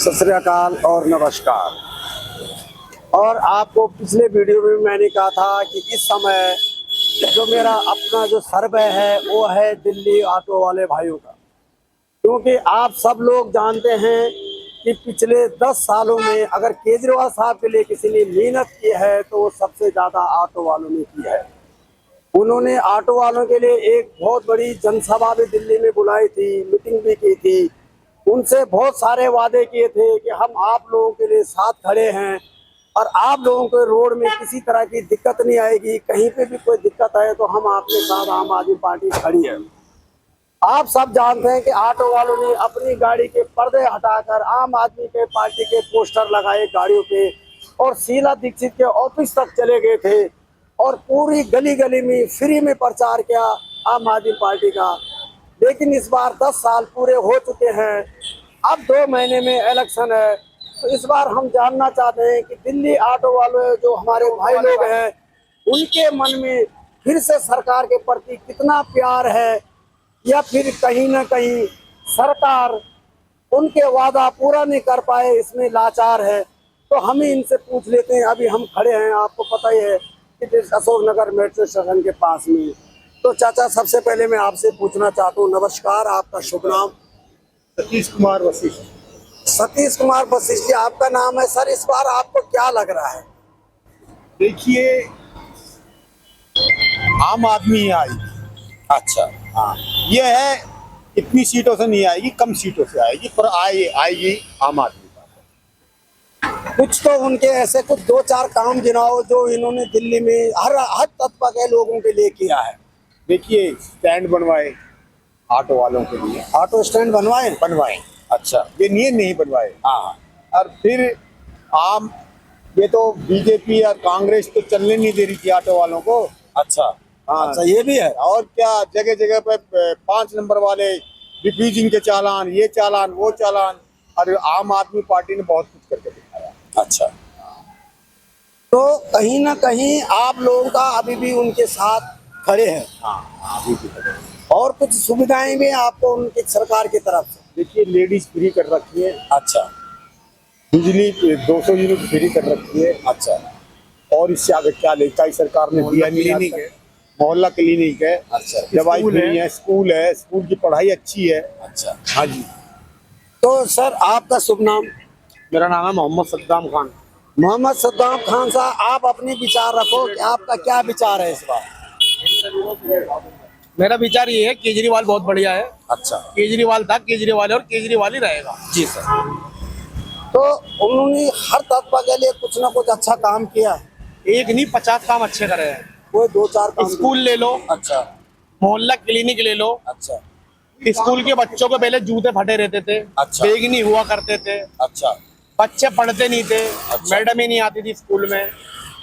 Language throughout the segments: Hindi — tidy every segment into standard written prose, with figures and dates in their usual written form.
सत श्री अकाल और नमस्कार। और आपको पिछले वीडियो में मैंने कहा था कि इस समय जो मेरा अपना जो सर्वे है वो है दिल्ली ऑटो वाले भाइयों का, क्योंकि आप सब लोग जानते हैं कि पिछले 10 सालों में अगर केजरीवाल साहब के लिए किसी ने मेहनत की है तो वो सबसे ज़्यादा ऑटो वालों ने की है। उन्होंने ऑटो वालों के लिए एक बहुत बड़ी जनसभा भी दिल्ली में बुलाई थी, मीटिंग भी की थी। उनसे बहुत सारे वादे किए थे कि हम आप लोगों के लिए साथ खड़े हैं और आप लोगों को रोड में किसी तरह की दिक्कत नहीं आएगी, कहीं पे भी कोई दिक्कत आए तो हम आपके साथ आम आदमी पार्टी खड़ी है। आप सब जानते हैं कि ऑटो वालों ने अपनी गाड़ी के पर्दे हटाकर आम आदमी के पार्टी के पोस्टर लगाए गाड़ियों पे और शीला दीक्षित के ऑफिस तक चले गए थे और पूरी गली गली में फ्री में प्रचार किया आम आदमी पार्टी का। लेकिन इस बार 10 साल पूरे हो चुके हैं, अब 2 महीने में इलेक्शन है, तो इस बार हम जानना चाहते हैं कि दिल्ली ऑटो वाले जो हमारे भाई लोग हैं उनके मन में फिर से सरकार के प्रति कितना प्यार है या फिर कहीं ना कहीं सरकार उनके वादा पूरा नहीं कर पाए इसमें लाचार है। तो हम ही इनसे पूछ लेते हैं। अभी हम खड़े हैं, आपको पता ही है कि अशोक नगर मेट्रो स्टेशन के पास में। तो चाचा, सबसे पहले मैं आपसे पूछना चाहता हूँ, नमस्कार, आपका शुभ नाम? सतीश कुमार वशिष्ठ। सतीश कुमार वशिष्ठ जी आपका नाम है। सर, इस बार आपको क्या लग रहा है? देखिए, आम आदमी ही आएगी। अच्छा, हाँ, ये है, इतनी सीटों से नहीं आएगी, कम सीटों से आएगी, पर आएगी आम आदमी पार्टी। कुछ तो उनके ऐसे कुछ 2-4 काम गिनाओ जो इन्होंने दिल्ली में हर तबका के लोगों के लिए किया है। देखिए, स्टैंड बनवाए ऑटो वालों के लिए। ऑटो स्टैंड बनवाए। अच्छा, ये नहीं बनवाए। हाँ। और फिर ये तो बीजेपी और कांग्रेस तो चलने नहीं दे रही थी ऑटो वालों को। अच्छा, हाँ, अच्छा, ये भी है। और क्या, जगह जगह पे 5 नंबर वाले रिफ्यूजिंग के चालान, ये चालान, वो चालान, और आम आदमी पार्टी ने बहुत कुछ करके दिखाया। अच्छा, तो कहीं ना कहीं आप लोगों का अभी भी उनके साथ खड़े हैं। हाँ, अभी भी है। और कुछ सुविधाएं भी आपको उनकी सरकार की तरफ से? देखिए, लेडीज फ्री कर रखी है। अच्छा, बिजली 200 यूनिट फ्री कर रखी है। अच्छा, और इससे आगे क्या लेता है सरकार ने दिया नहीं। क्लिनिक है। मोहल्ला क्लिनिक है। अच्छा, दवाई फ्री है, स्कूल है, स्कूल की पढ़ाई अच्छी है। अच्छा। हाँ जी। तो सर, आपका शुभ नाम? मेरा नाम है मोहम्मद सद्दाम खान। मोहम्मद सद्दाम खान साहब, आप अपने विचार रखो कि आपका क्या विचार है इस बार? मेरा विचार ये है, केजरीवाल बहुत बढ़िया है। अच्छा, केजरीवाल था, केजरीवाल है और केजरीवाल ही रहेगा। जी सर। तो उन्होंने हर तबका के लिए कुछ ना कुछ अच्छा काम किया है। एक नहीं, 50 काम अच्छे करे हैं। कोई 2-4 काम? स्कूल ले लो, अच्छा, मोहल्ला क्लिनिक ले लो। अच्छा, स्कूल के बच्चों को पहले जूते फटे रहते थे, अच्छा। बैग नहीं हुआ करते थे, अच्छा, बच्चे पढ़ते नहीं थे, अच्छा। मैडम ही नहीं आती थी स्कूल में।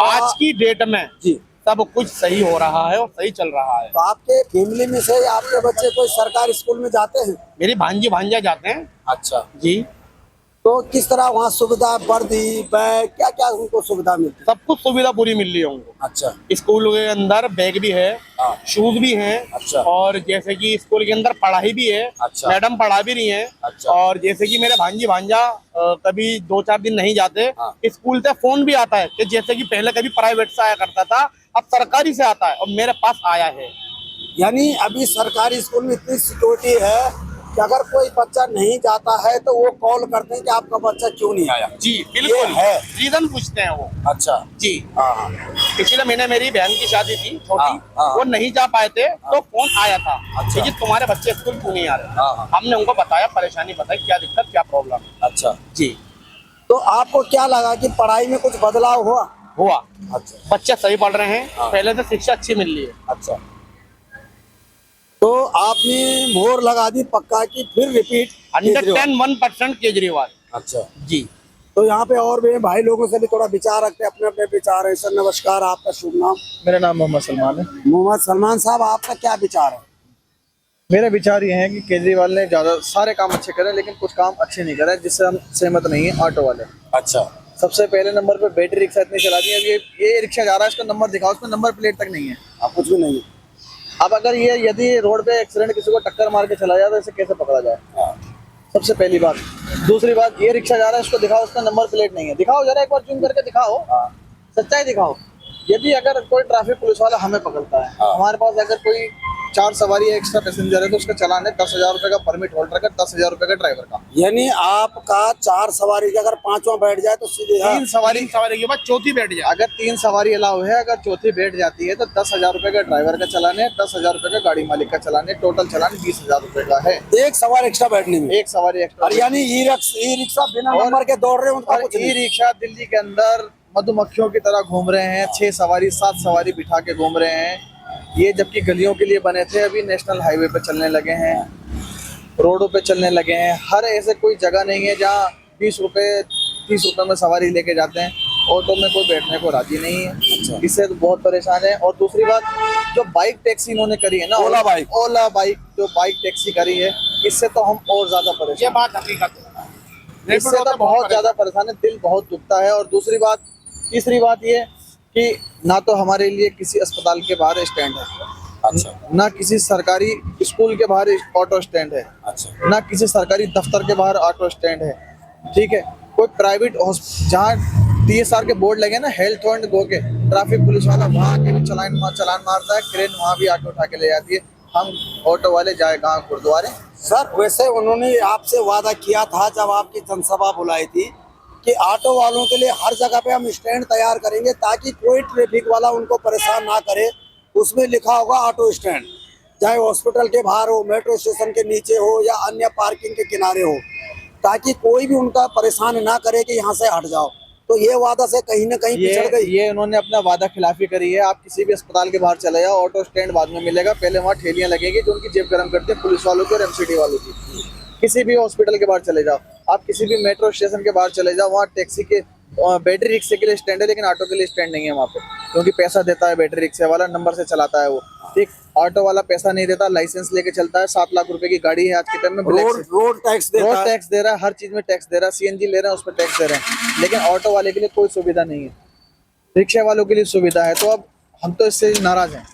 आज की डेट में जी। सब कुछ सही हो रहा है और सही चल रहा है। तो आपके फैमिली में से आपके बच्चे कोई सरकारी स्कूल में जाते हैं? मेरी भांजी भांजा जाते हैं। अच्छा। जी। तो किस तरह वहाँ सुविधा, वर्दी, बैग, क्या क्या उनको सुविधा मिलती है? सब कुछ सुविधा पूरी मिल रही है उनको। अच्छा, स्कूल के अंदर बैग भी है, हाँ। शूज भी हैं। अच्छा। और जैसे कि स्कूल के अंदर पढ़ाई भी है। अच्छा। मैडम पढ़ा भी रही है। अच्छा। और जैसे कि मेरे भांजी भांजा कभी 2-4 दिन नहीं जाते, हाँ। स्कूल से फोन भी आता है कि जैसे कि पहले कभी प्राइवेट से आया करता था, अब सरकारी से आता है और मेरे पास आया है। यानी अभी सरकारी स्कूल में इतनी सिक्योरिटी है कि अगर कोई बच्चा नहीं जाता है तो वो कॉल करते हैं कि आपका बच्चा क्यों नहीं आया। जी बिल्कुल ये है। रीजन पूछते हैं वो। अच्छा, जी। हाँ, पिछले महीने मेरी बहन की शादी थी, छोटी। हाँ, हाँ। वो नहीं जा पाए थे, तो फोन आया था। अच्छा। कि तुम्हारे बच्चे स्कूल क्यों नहीं आ रहे। हाँ, हाँ। हमने उनको बताया, परेशानी बताई, क्या दिक्कत, क्या प्रॉब्लम है। अच्छा। जी। तो आपको क्या लगा कि पढ़ाई में कुछ बदलाव हुआ? हुआ। अच्छा, बच्चे सही पढ़ रहे हैं। हाँ। पहले से शिक्षा अच्छी मिल रही है। अच्छा। तो आपने मोहर लगा दी पक्का की फिर रिपीट 110% केजरीवाल। अच्छा जी। तो यहाँ पे और भी भाई लोगों से भी थोड़ा विचार रखते हैं, अपने अपने विचार है। सर नमस्कार, आपका शुभ नाम? मेरा नाम मोहम्मद सलमान है। मोहम्मद सलमान साहब, आपका क्या विचार है? मेरा विचार ये है कि केजरीवाल ने ज़्यादा सारे काम अच्छे करे, लेकिन कुछ काम अच्छे नहीं करे जिससे हम सहमत नहीं है। ऑटो वाले, अच्छा, सबसे पहले नंबर पे बैटरी रिक्शा इतनी चला दी है। ये रिक्शा जा रहा है, इसका नंबर दिखाओ, उसमें नंबर प्लेट तक नहीं है। आप कुछ भी नहीं है। अब अगर ये यदि रोड पे एक्सीडेंट किसी को टक्कर मार के चला जाए तो इसे कैसे पकड़ा जाए? सबसे पहली बात। दूसरी बात, ये रिक्शा जा रहा है, इसको दिखाओ, उसका नंबर प्लेट नहीं है, दिखाओ जरा एक बार जूम करके दिखाओ, सच्चाई दिखाओ। यदि अगर कोई ट्रैफिक पुलिस वाला हमें पकड़ता है, हमारे पास अगर कोई 4 सवारी एक्स्ट्रा पैसेंजर है तो उसका चालान है 10,000 रुपए का परमिट होल्डर का, 10,000 रुपए का ड्राइवर का। यानी आपका 4 सवारी का अगर 5वां बैठ जाए तो सीधे 3 सवारी सवारी के बाद चौथी बैठ जाए। अगर 3 सवारी अलाउ है, अगर चौथी बैठ जाती है तो 10,000 रुपए का ड्राइवर का चालान है, 10,000 रुपए का गाड़ी मालिक का चालान है, टोटल चालान 20,000 रुपए का है। एक सवार एक्स्ट्रा बैठने में। एक सवारी एक्स्ट्रा। और यानी ई रिक्शा बिना और- नंबर के दौड़ रहे हैं, उनका और कुछ ई नहीं। रिक्शा दिल्ली के अंदर मधुमक्खियों की तरह घूम रहे हैं, 6 सवारी 7 सवारी बिठा के घूम रहे हैं। ये जबकि गलियों के लिए बने थे, अभी नेशनल हाईवे पे चलने लगे हैं, रोडों पे चलने लगे हैं। हर ऐसे कोई जगह नहीं है जहाँ 20 रुपए 30 रुपए में सवारी लेके जाते हैं, ऑटो में कोई बैठने को राजी नहीं है। इससे तो बहुत परेशान है। और दूसरी बात, जो बाइक टैक्सी इन्होंने करी है ना, ओला बाइक जो बाइक टैक्सी करी है, इससे तो हम और ज्यादा ये परेशान बात हकीकत है। इससे तो बहुत ज्यादा परेशान है, दिल बहुत दुखता है। और दूसरी बात, तीसरी बात ये कि ना तो हमारे लिए किसी अस्पताल के बाहर स्टैंड है, अच्छा ना किसी सरकारी स्कूल के बाहर ऑटो स्टैंड है, अच्छा। ना किसी सरकारी दफ्तर के बाहर ऑटो स्टैंड है। ठीक है, कोई प्राइवेट जहाँ TSR के बोर्ड लगे ना, हेल्थ एंड गो के, ट्रैफिक पुलिस वाला वहाँ आके भी चलान मारता है, क्रेन वहाँ भी आके उठा के ले जाती है। हम ऑटो वाले जाए कहाँ गुरुद्वारे। सर वैसे उन्होंने आपसे वादा किया था जब आपकी जनसभा बुलाई थी कि ऑटो वालों के लिए हर जगह पे हम स्टैंड तैयार करेंगे ताकि कोई ट्रैफिक वाला उनको परेशान ना करे। उसमें लिखा होगा ऑटो स्टैंड, चाहे हॉस्पिटल के बाहर हो, मेट्रो स्टेशन के नीचे हो या अन्य पार्किंग के किनारे हो, ताकि कोई भी उनका परेशान ना करे कि यहाँ से हट जाओ। तो ये वादा से कहीं ना कहीं पिछड़ गई। ये उन्होंने अपना वादा खिलाफी करी है। आप किसी भी अस्पताल के बाहर चले जाओ, ऑटो स्टैंड बाद में मिलेगा, पहले वहाँ ठेलियां लगेगी जो उनकी जेब गर्म करती है, पुलिस वालों की और MCD वालों की। किसी भी हॉस्पिटल के बाहर चले जाओ, आप किसी भी मेट्रो स्टेशन के बाहर चले जाओ, वहाँ टैक्सी के बैटरी रिक्शे के लिए स्टैंड है, लेकिन ऑटो के लिए स्टैंड नहीं है वहाँ पे, क्योंकि पैसा देता है बैटरी रिक्शे वाला, नंबर से चलाता है वो। ठीक, ऑटो वाला पैसा नहीं देता, लाइसेंस लेके चलता है, 7 लाख रुपए की गाड़ी है आज के टाइम में, रोड टैक्स देता रोड है। टैक्स दे रहा है, हर चीज में टैक्स दे रहा है, CNG ले रहे हैं उस पर टैक्स दे रहे हैं, लेकिन ऑटो वाले के लिए कोई सुविधा नहीं है, रिक्शा वालों के लिए सुविधा है। तो अब हम तो इससे नाराज हैं।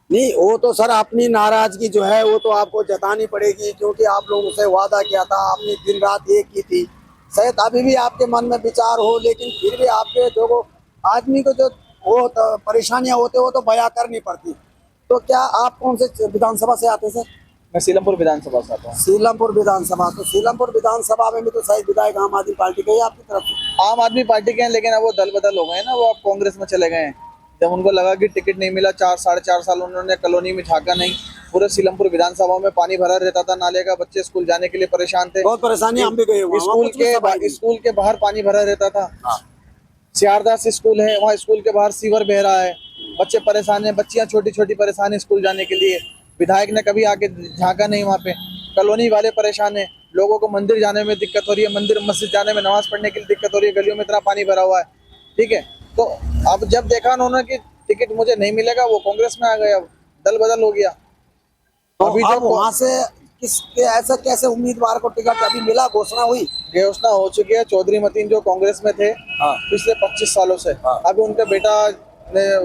नहीं, वो तो सर अपनी नाराजगी जो है वो तो आपको जतानी पड़ेगी, क्योंकि आप लोगों से वादा किया था, आपने दिन रात एक की थी। शायद अभी भी आपके मन में विचार हो, लेकिन फिर भी आपके जो आदमी को जो वो परेशानियां होते वो तो बयां करनी पड़ती। तो क्या आप कौन से विधानसभा से आते सर? मैं सीलमपुर विधानसभा से आता हूँ। सीलमपुर विधानसभा, तो सीलमपुर विधानसभा में भी तो शायद विधायक आम आदमी पार्टी के ही आपकी तरफ से। आम आदमी पार्टी के हैं, लेकिन अब वो दल बदल हो गए हैं ना, वो अब कांग्रेस में चले गए हैं। जब उनको लगा कि टिकट नहीं मिला, 4-4.5 साल उन्होंने कॉलोनी में झांका नहीं, पूरे सीलमपुर विधानसभा में पानी भरा रहता था, नाले का, बच्चे स्कूल जाने के लिए परेशान थे, बहुत परेशानी हम भी गए हुए हैं। स्कूल के बाहर पानी भरा रहता था। सियारदास स्कूल है, वहाँ स्कूल के बाहर सीवर बह रहा है, बच्चे परेशान हैं, बच्चियां छोटी छोटी परेशान है स्कूल जाने के लिए। विधायक ने कभी आके झांका नहीं वहाँ पे। कॉलोनी वाले परेशान हैं, लोगों को मंदिर जाने में दिक्कत हो रही है, मंदिर मस्जिद जाने में, नमाज पढ़ने के लिए दिक्कत हो रही है, गलियों में इतना पानी भरा हुआ है। ठीक है, तो अब जब देखा उन्होंने कि टिकट मुझे नहीं मिलेगा, वो कांग्रेस में आ गए, अब दल बदल हो गया। तो अभी अब जब वहाँ से किसके ऐसा कैसे उम्मीदवार को टिकट अभी मिला, घोषणा हुई? घोषणा हो चुकी है। चौधरी मतीन जो कांग्रेस में थे हाँ। पिछले 25 सालों से, अभी उनके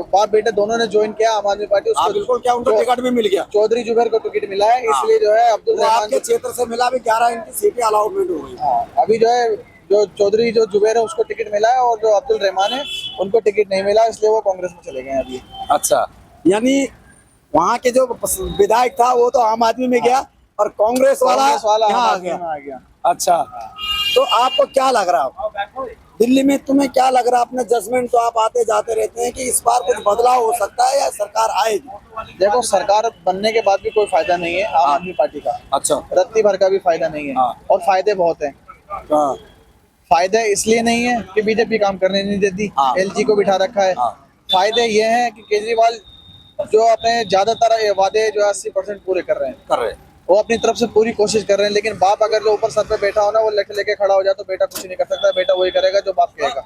बाप बेटे दोनों ने ज्वाइन किया आम आदमी पार्टी। हाँ बिल्कुल, क्या उनको टिकट भी मिल गया? चौधरी जुबैर को टिकट मिला है, इसलिए जो है अब्दुल रहमान आपके क्षेत्र से मिला भी, 11 इनकी सीटें अलाउटमेंट हो गई। हाँ, अभी जो है जो चौधरी जो जुबैर है उसको टिकट मिला है, और जो अब्दुल रहमान है उनको टिकट नहीं मिला, इसलिए वो कांग्रेस में चले गए हैं अभी। अच्छा, यानी वहाँ के जो विधायक था वो तो आम आदमी में गया और कांग्रेस वाला यहाँ आ गया। अच्छा, तो आपको क्या लग रहा है दिल्ली में, तुम्हें क्या लग रहा है? अपने जजमेंट तो आप आते जाते रहते हैं कि इस बार कुछ बदलाव हो सकता है या सरकार आएगी? देखो, सरकार बनने के बाद भी कोई फायदा नहीं है आम आदमी पार्टी का। अच्छा, रत्ती भर का भी फायदा नहीं है। और फायदे बहुत हैं। फायदे इसलिए नहीं है कि बीजेपी काम करने नहीं देती, LG को बिठा रखा है। फायदे ये हैं कि केजरीवाल जो अपने ज्यादातर वादे जो 80% पूरे कर रहे हैं, वो अपनी तरफ से पूरी कोशिश कर रहे हैं, लेकिन बाप अगर जो ऊपर सर पे बैठा हो ना, वो लेके खड़ा हो जाए तो बेटा कुछ नहीं कर सकता, बेटा वही करेगा जो बाप कहेगा।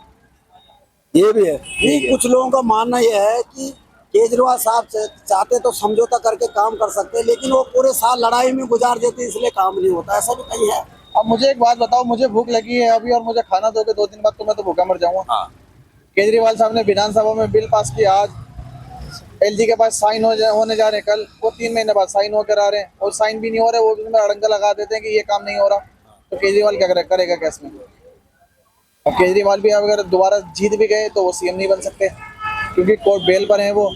ये भी है। नहीं, कुछ लोगों का मानना यह है कि केजरीवाल साहब चाहते तो समझौता करके काम कर सकते हैं, लेकिन वो पूरे साल लड़ाई में गुजार देते, इसलिए काम नहीं होता। ऐसा भी कहीं है? अब मुझे एक बात बताओ, मुझे भूख लगी है अभी और मुझे खाना दोगे 2 दिन बाद, तो मैं तो भूखा मर जाऊंगा। केजरीवाल साहब ने विधानसभा में बिल पास किया, आज LG के पास साइन होने जा रहे हैं, कल वो 3 महीने बाद साइन होकर आ रहे हैं, और साइन भी नहीं हो रहे, वो उसमें अड़ंगा लगा देते हैं कि ये काम नहीं हो रहा। तो केजरीवाल क्या करेगा क्या इसमें? अब केजरीवाल भी अगर दोबारा जीत भी गए तो वो सीएम नहीं बन सकते, क्योंकि कोर्ट बेल पर हैं। वो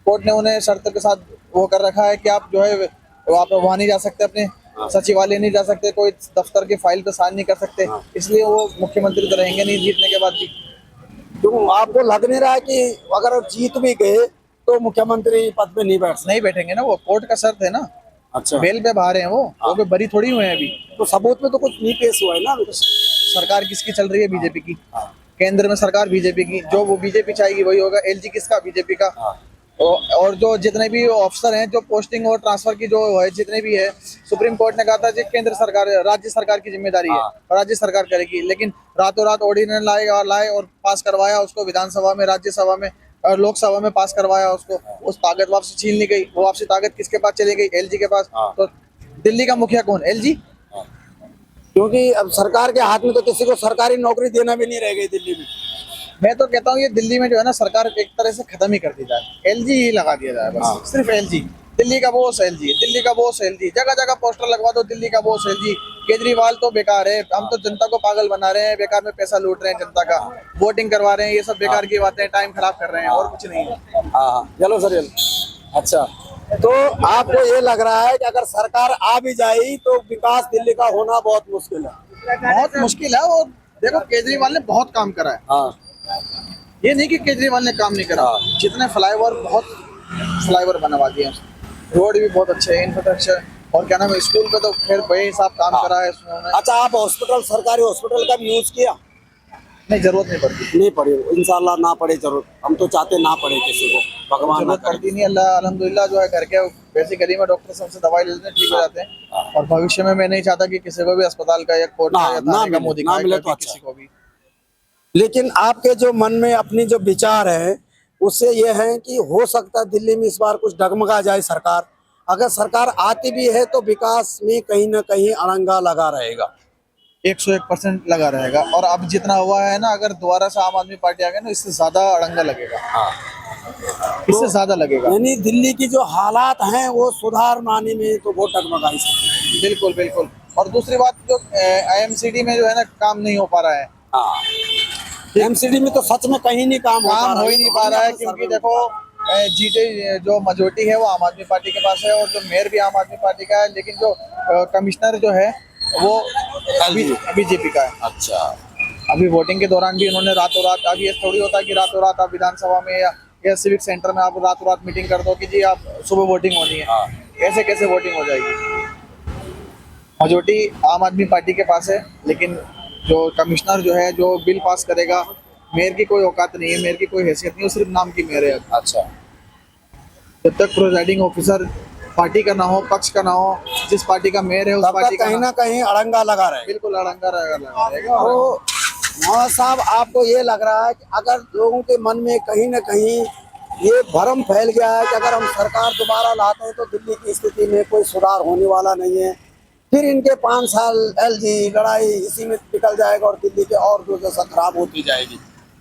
कोर्ट ने उन्हें शर्त के साथ वो कर रखा है कि आप जो है आप वहाँ नहीं जा सकते, अपने सचिवालय नहीं जा सकते, कोई दफ्तर की फाइल पे साइन नहीं कर सकते, इसलिए वो मुख्यमंत्री तो रहेंगे नहीं जीतने के बाद भी। क्यों आपको लग नहीं रहा है कि अगर जीत भी गए तो मुख्यमंत्री पद पे नहीं बैठ सकते? नहीं बैठेंगे ना, वो कोर्ट का शर्त है ना। अच्छा, बेल पे बाहर हैं वो भी बरी थोड़ी हुए हैं अभी। तो सबूत में तो कुछ नहीं पेश हुआ है ना अभी तो। सरकार किसकी चल रही है? बीजेपी की। केंद्र में सरकार बीजेपी की, जो वो बीजेपी चाहेगी वही होगा। एलजी किसका? बीजेपी का। और जो जितने भी ऑफिसर हैं, जो पोस्टिंग और ट्रांसफर की जो है जितने भी है, सुप्रीम कोर्ट ने कहा था कि केंद्र सरकार, राज्य सरकार की जिम्मेदारी है, राज्य सरकार करेगी। लेकिन रातों रात ऑर्डिनेंस लाए और पास करवाया उसको विधानसभा में, राज्यसभा में और लोकसभा में पास करवाया उसको। उस ताकत वापसी छीन ली गई। वो वापसी ताकत किसके पास चली गई? एलजी के पास। तो दिल्ली का मुखिया कौन? एलजी। क्योंकि अब सरकार के हाथ में तो किसी को सरकारी नौकरी देना भी नहीं रह गई दिल्ली में। मैं तो कहता हूँ ये दिल्ली में जो है ना, सरकार एक तरह से खत्म ही कर दी जाए, एलजी ही लगा दिया जाए बस। सिर्फ एलजी। दिल्ली का बॉस एलजी, दिल्ली का बॉस एलजी, जगह जगह पोस्टर लगवा दो, दिल्ली का बॉस एलजी। केजरीवाल तो बेकार है, हम तो जनता को पागल बना रहे हैं, बेकार में पैसा लूट रहे हैं जनता का, वोटिंग करवा रहे हैं, ये सब बेकार की बातें, टाइम खराब कर रहे हैं और कुछ नहीं है। हाँ, चलो सर चलो। अच्छा, तो आपको ये लग रहा है कि अगर सरकार आ भी जाए तो विकास दिल्ली का होना बहुत मुश्किल है? बहुत मुश्किल है। और देखो केजरीवाल ने बहुत काम करा है, हाँ, ये नहीं कि केजरीवाल ने काम नहीं करा। जितने फ्लाईओवर, बहुत फ्लाईओवर बनवा दिए, रोड भी बहुत अच्छे हैं, इंफ्रास्ट्रक्चर, और क्या नाम है, स्कूल पे तो खैर बेहिसाब काम करा है उन्होंने। अच्छा, आप हॉस्पिटल, सरकारी हॉस्पिटल का भी यूज किया? नहीं, जरूरत नहीं पड़ती। नहीं पड़ी, इंशाल्लाह ना पड़े जरूर। हम तो चाहते ना पड़े किसी को, भगवान ना जरूरत पड़ती नहीं। अल्लाह अल्हम्दुलिल्लाह जो है घर के वैसे गली में डॉक्टर सबसे दवाई ले लेते हैं, ठीक हो जाते हैं। और भविष्य में मैं नहीं चाहता कि किसी को भी अस्पताल का या कोर्ट का या थाने का मुंह दिखाए तो किसी को भी। लेकिन आपके जो मन में अपनी जो विचार है उससे ये है कि हो सकता है दिल्ली में इस बार कुछ डगमगा जाए सरकार। अगर सरकार आती भी है तो विकास में कहीं ना कहीं अड़ंगा लगा रहेगा। 101% लगा रहेगा। और अब जितना हुआ है ना, अगर दोबारा से आम आदमी पार्टी आ गई ना, इससे ज्यादा अड़ंगा लगेगा। इससे ज्यादा लगेगा। यानी दिल्ली की जो हालात हैं वो सुधार माने में तो वो डगमगा ही सकते हैं। बिल्कुल बिल्कुल। और दूसरी बात, जो IMCD में जो है ना, काम नहीं हो पा रहा है। एमसीडी में तो सच में कहीं नहीं काम हो ही नहीं पा रहा है, क्योंकि देखो जीते जो मेजोरिटी है वो आम आदमी पार्टी के पास है, और जो मेयर भी आम आदमी पार्टी का है, लेकिन जो कमिश्नर जो है वो बीजेपी का है। अच्छा, अभी वोटिंग के दौरान भी उन्होंने रातों रात, अभी ये थोड़ी होता है कि रातों रात आप विधानसभा में या सिविक सेंटर में आप रातों रात मीटिंग कर दो कि जी आप सुबह वोटिंग होनी है। ऐसे कैसे वोटिंग हो जाएगी? मेजोरिटी आम आदमी पार्टी के पास है, लेकिन जो कमिश्नर जो है, जो बिल पास करेगा, मेयर की कोई औकात नहीं है, मेयर की कोई हैसियत नहीं है, सिर्फ नाम की मेयर है। अच्छा, जब तक प्रोजाइडिंग ऑफिसर पार्टी का ना हो, पक्ष का ना हो, जिस पार्टी का मेयर है उस पार्टी का कहीं ना कहीं अड़ंगा लगा रहेगा। बिल्कुल अड़ंगा रहेगा। तो नवाज साहब, आपको ये लग रहा है कि अगर लोगों के मन में कहीं ना कहीं ये भ्रम फैल गया है कि अगर हम सरकार दोबारा लाते हैं तो दिल्ली की स्थिति में कोई सुधार होने वाला नहीं है, फिर इनके 5 साल एलजी लड़ाई इसी में निकल जाएगा और दिल्ली के और जो दशा खराब होती जाएगी?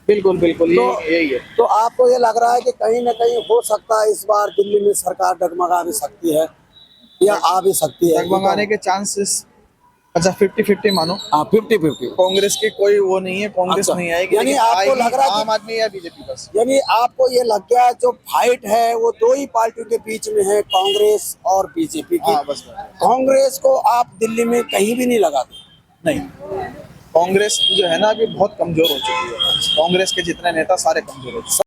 बिल्कुल बिल्कुल, यही है। तो आपको ये लग रहा है कि कहीं ना कहीं हो सकता है इस बार दिल्ली में सरकार डगमगा भी सकती है या आ भी सकती है? डगमगाने के चांसेस, अच्छा 50-50 मानो। 50-50। कांग्रेस की कोई वो नहीं है, कांग्रेस अच्छा, नहीं आएगी। यानी आपको लग रहा है आम आदमी या बीजेपी बस। यानी आपको ये लग गया जो फाइट है वो दो ही पार्टियों के बीच में है, कांग्रेस और बीजेपी की। बस। कांग्रेस को आप दिल्ली में कहीं भी नहीं लगाते? नहीं, कांग्रेस जो है ना अभी बहुत कमजोर हो चुकी है। कांग्रेस के जितने नेता सारे कमजोर हो चुके हैं।